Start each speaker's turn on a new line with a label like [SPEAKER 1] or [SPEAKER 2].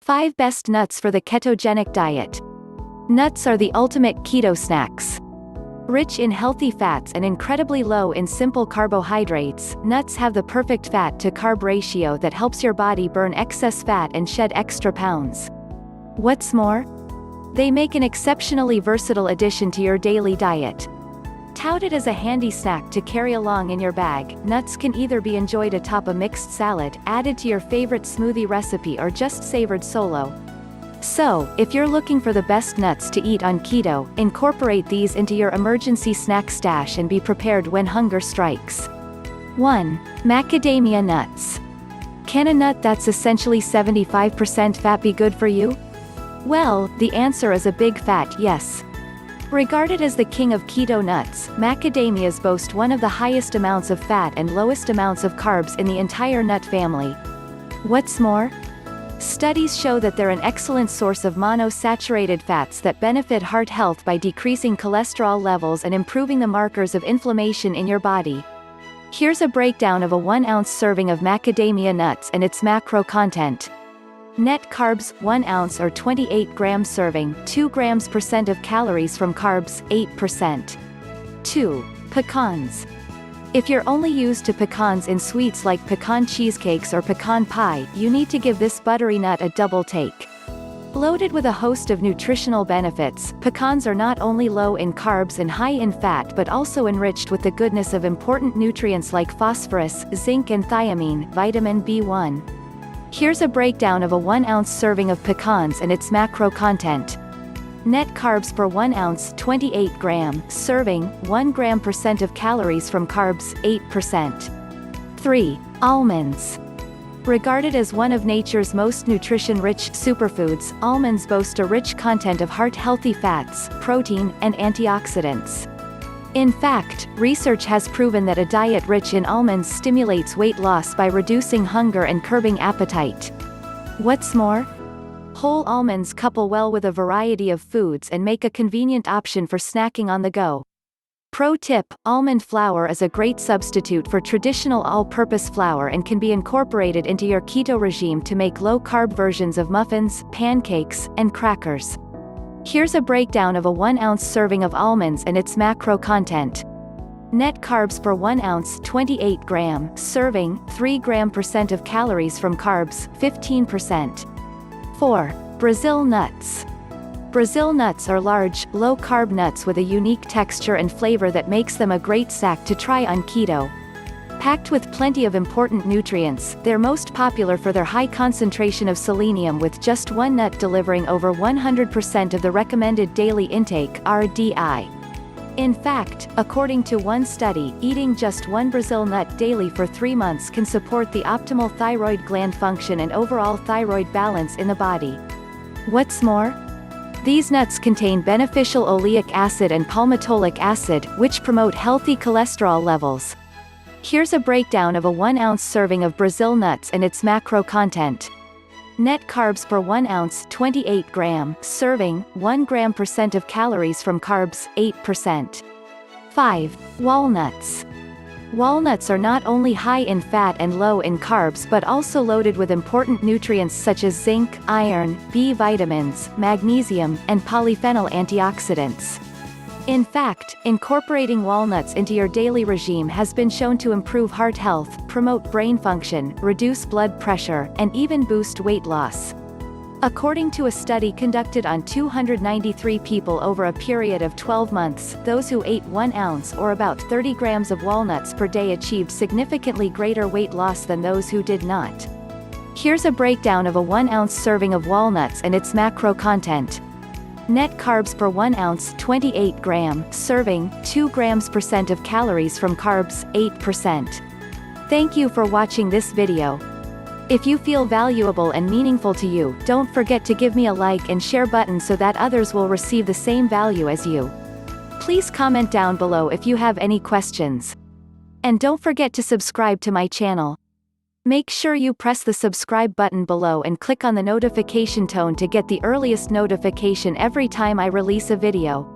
[SPEAKER 1] 5 Best Nuts for the Ketogenic Diet. Nuts are the ultimate keto snacks. Rich in healthy fats and incredibly low in simple carbohydrates, nuts have the perfect fat-to-carb ratio that helps your body burn excess fat and shed extra pounds. What's more? They make an exceptionally versatile addition to your daily diet. Touted as a handy snack to carry along in your bag, nuts can either be enjoyed atop a mixed salad, added to your favorite smoothie recipe, or just savored solo. So, if you're looking for the best nuts to eat on keto, incorporate these into your emergency snack stash and be prepared when hunger strikes. 1. Macadamia nuts. Can a nut that's essentially 75% fat be good for you? Well, the answer is a big fat yes. Regarded as the king of keto nuts, macadamias boast one of the highest amounts of fat and lowest amounts of carbs in the entire nut family. What's more? Studies show that they're an excellent source of monosaturated fats that benefit heart health by decreasing cholesterol levels and improving the markers of inflammation in your body. Here's a breakdown of a 1-ounce serving of macadamia nuts and its macro content. Net carbs, 1 ounce or 28 gram serving, 2 grams % of calories from carbs, 8%. 2. Pecans. If you're only used to pecans in sweets like pecan cheesecakes or pecan pie, you need to give this buttery nut a double take. Loaded with a host of nutritional benefits, pecans are not only low in carbs and high in fat but also enriched with the goodness of important nutrients like phosphorus, zinc and thiamine, vitamin B1. Here's a breakdown of a 1-ounce serving of pecans and its macro content. Net carbs per 1 ounce, 28 gram serving, 1 gram % of calories from carbs, 8%. 3. Almonds. Regarded as one of nature's most nutrition-rich superfoods, almonds boast a rich content of heart-healthy fats, protein, and antioxidants. In fact, research has proven that a diet rich in almonds stimulates weight loss by reducing hunger and curbing appetite. What's more? Whole almonds couple well with a variety of foods and make a convenient option for snacking on the go. Pro tip: almond flour is a great substitute for traditional all-purpose flour and can be incorporated into your keto regime to make low-carb versions of muffins, pancakes, and crackers. Here's a breakdown of a 1-ounce serving of almonds and its macro content. Net carbs per 1 ounce, 28 gram serving, 3 gram % of calories from carbs, 15%. 4. Brazil nuts. Brazil nuts are large, low-carb nuts with a unique texture and flavor that makes them a great snack to try on keto. Packed with plenty of important nutrients, they're most popular for their high concentration of selenium, with just one nut delivering over 100% of the recommended daily intake (RDI). In fact, according to one study, eating just one Brazil nut daily for 3 months can support the optimal thyroid gland function and overall thyroid balance in the body. What's more? These nuts contain beneficial oleic acid and palmitoleic acid, which promote healthy cholesterol levels. Here's a breakdown of a 1-ounce serving of Brazil nuts and its macro content. Net carbs per 1 ounce, 28 gram serving, 1 gram % of calories from carbs, 8%. 5. Walnuts. Walnuts are not only high in fat and low in carbs but also loaded with important nutrients such as zinc, iron, B vitamins, magnesium, and polyphenol antioxidants. In fact, incorporating walnuts into your daily regime has been shown to improve heart health, promote brain function, reduce blood pressure, and even boost weight loss. According to a study conducted on 293 people over a period of 12 months, those who ate 1 ounce or about 30 grams of walnuts per day achieved significantly greater weight loss than those who did not. Here's a breakdown of a 1-ounce serving of walnuts and its macro content. Net carbs per 1 ounce, 28 gram serving, 2 grams % of calories from carbs, 8%. Thank you for watching this video. If you feel valuable and meaningful to you, don't forget to give me a like and share button so that others will receive the same value as you. Please comment down below if you have any questions. And don't forget to subscribe to my channel. Make sure you press the subscribe button below and click on the notification tone to get the earliest notification every time I release a video.